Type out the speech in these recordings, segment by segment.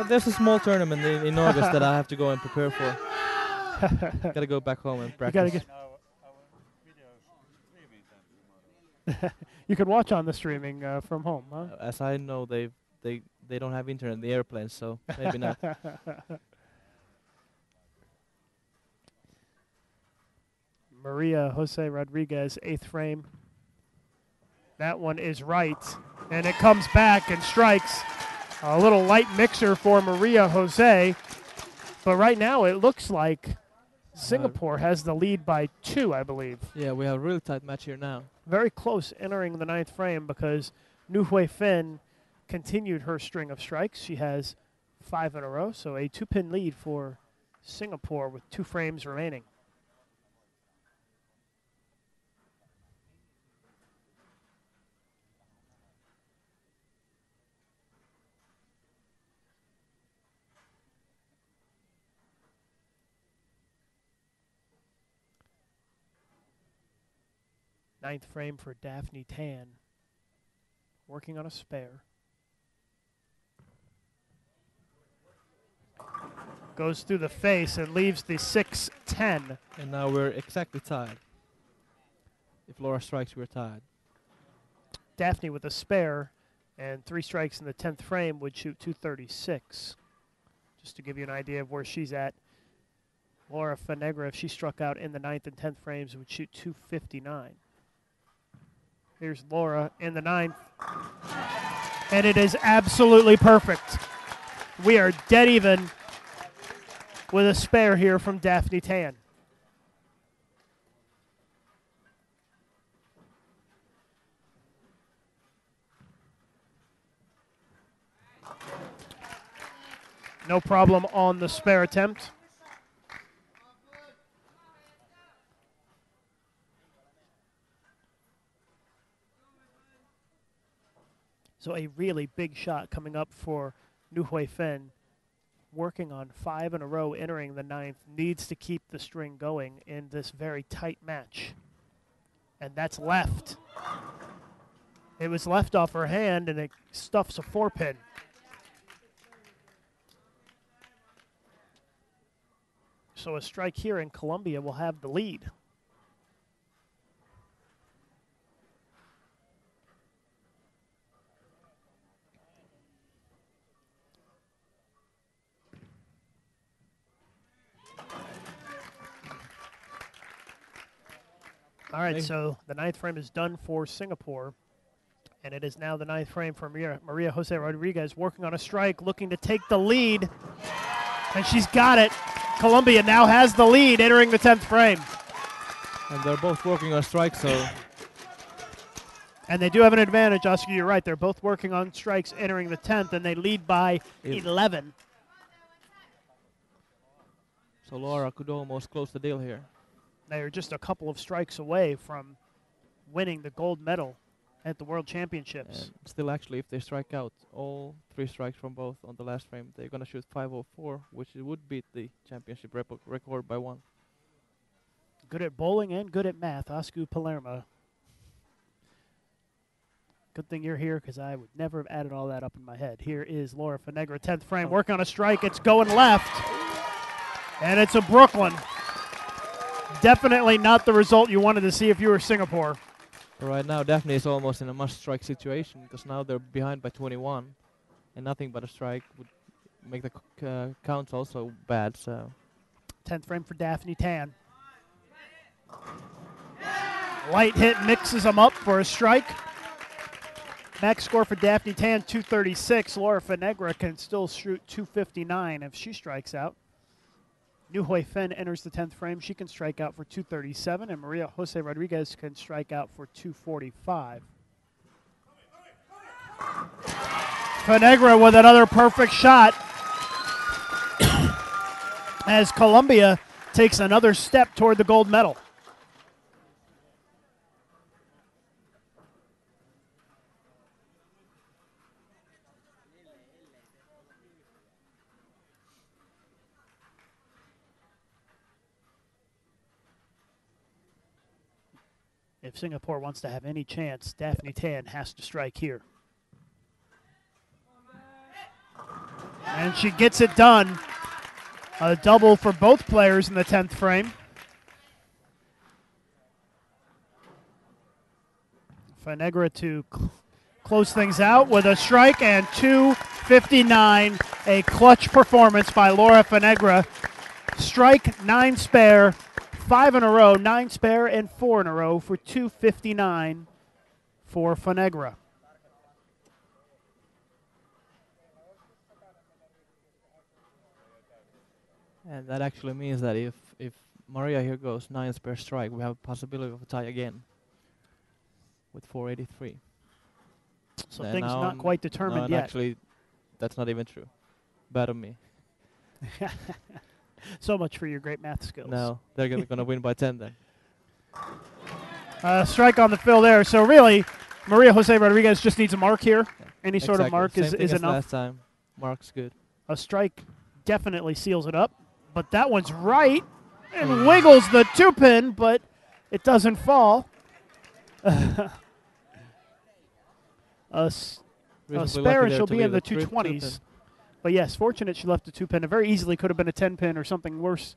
there's a small tournament in August that I have to go and prepare for. Gotta go back home and practice. You can watch on the streaming from home, huh? As I know, they don't have internet in the airplanes, so maybe not. Maria Jose Rodriguez, 8th frame. That one is right, and it comes back and strikes. A little light mixer for Maria Jose, but right now it looks like Singapore has the lead by 2, I believe. Yeah, we have a really tight match here now. Very close entering the 9th frame because Nu Hui Fin continued her string of strikes. She has 5 in a row, so a 2-pin lead for Singapore with 2 frames remaining. Ninth frame for Daphne Tan, working on a spare. Goes through the face and leaves the 6-10. And now we're exactly tied. If Laura strikes, we're tied. Daphne with a spare and 3 strikes in the 10th frame would shoot 236. Just to give you an idea of where she's at. Laura Fanegra, if she struck out in the 9th and 10th frames, would shoot 259. Here's Laura in the 9th. And it is absolutely perfect. We are dead even with a spare here from Daphne Tan. No problem on the spare attempt. So a really big shot coming up for Nu Hui Fin. Working on 5 in a row, entering the 9th, needs to keep the string going in this very tight match. And that's left. It was left off her hand, and it stuffs a 4-pin. So a strike here in Colombia will have the lead. All right, so the 9th frame is done for Singapore, and it is now the 9th frame for Maria Jose Rodriguez, working on a strike, looking to take the lead, and she's got it. Colombia now has the lead entering the 10th frame. And they're both working on strikes, so... And they do have an advantage, Oscar, you're right. They're both working on strikes entering the 10th, and they lead by 11. So Laura could almost close the deal here. They are just a couple of strikes away from winning the gold medal at the World Championships. And still, actually, if they strike out all 3 strikes from both on the last frame, they're going to shoot 504, which would beat the championship record by 1. Good at bowling and good at math, Oscar Palermo. Good thing you're here, because I would never have added all that up in my head. Here is Laura Fanegra, 10th frame, working on a strike. It's going left, and it's a Brooklyn. Definitely not the result you wanted to see if you were Singapore. Right now, Daphne is almost in a must-strike situation, because now they're behind by 21, and nothing but a strike would make the counts also bad. So, 10th frame for Daphne Tan. Light hit mixes them up for a strike. Max score for Daphne Tan, 236. Laura Fanegra can still shoot 259 if she strikes out. Nu Hui Fin enters the 10th frame. She can strike out for 237, and Maria Jose Rodriguez can strike out for 245. Fanegra with another perfect shot as Colombia takes another step toward the gold medal. If Singapore wants to have any chance, Daphne Tan has to strike here. And she gets it done. A double for both players in the 10th frame. Fanegra to close things out with a strike and 259. A clutch performance by Laura Fanegra. Strike, 9 spare, 5 in a row, 9 spare, and 4 in a row for 259 for Fanegra. And that actually means that if Maria here goes 9 spare strike, we have a possibility of a tie again with 483. So And things now not quite determined no, yet. Actually, that's not even true. Bad of me. So much for your great math skills. No, they're going to win by 10 then. Strike on the fill there. So really, Maria Jose Rodriguez just needs a mark here. Any sort of mark Same is thing as enough. last time. Mark's good. A strike definitely seals it up. But that one's right and wiggles the 2-pin, but it doesn't fall. A spare, and she'll be in the 220s. But yes, fortunate she left the 2-pin. It very easily could have been a 10-pin or something worse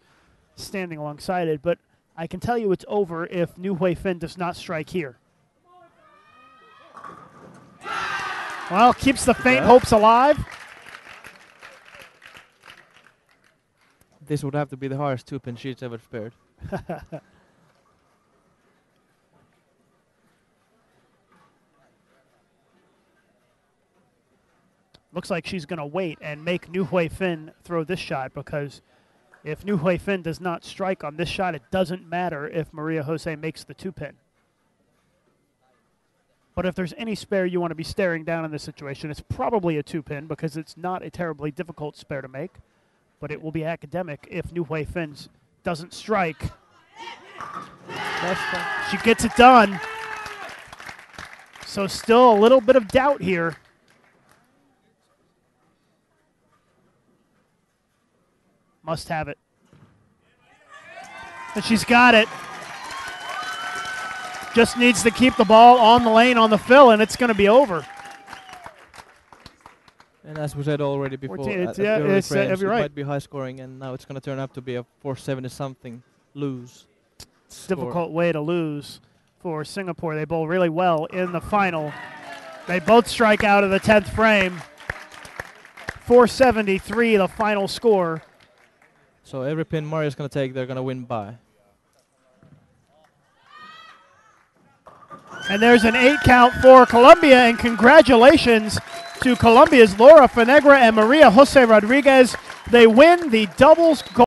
standing alongside it. But I can tell you it's over if Nu Hui Fin does not strike here. Well, keeps the faint hopes alive. This would have to be the hardest 2-pin she's ever spared. Looks like she's going to wait and make Nu Hui Fin throw this shot, because if Nu Hui Fin does not strike on this shot, it doesn't matter if Maria Jose makes the 2-pin. But if there's any spare you want to be staring down in this situation, it's probably a 2-pin, because it's not a terribly difficult spare to make. But it will be academic if Nu Hui Fin doesn't strike. She gets it done. So still a little bit of doubt here. Must have it. And she's got it. Just needs to keep the ball on the lane on the fill, and it's going to be over. And as we said already before, it's it right. might be high scoring, and now it's going to turn out to be a 470-something lose. Difficult way to lose for Singapore. They bowl really well in the final. They both strike out of the 10th frame. 473, the final score. So every pin Maria's going to take, they're going to win by. And there's an 8 count for Colombia, and congratulations to Colombia's Laura Fanegra and Maria Jose Rodriguez. They win the doubles gold.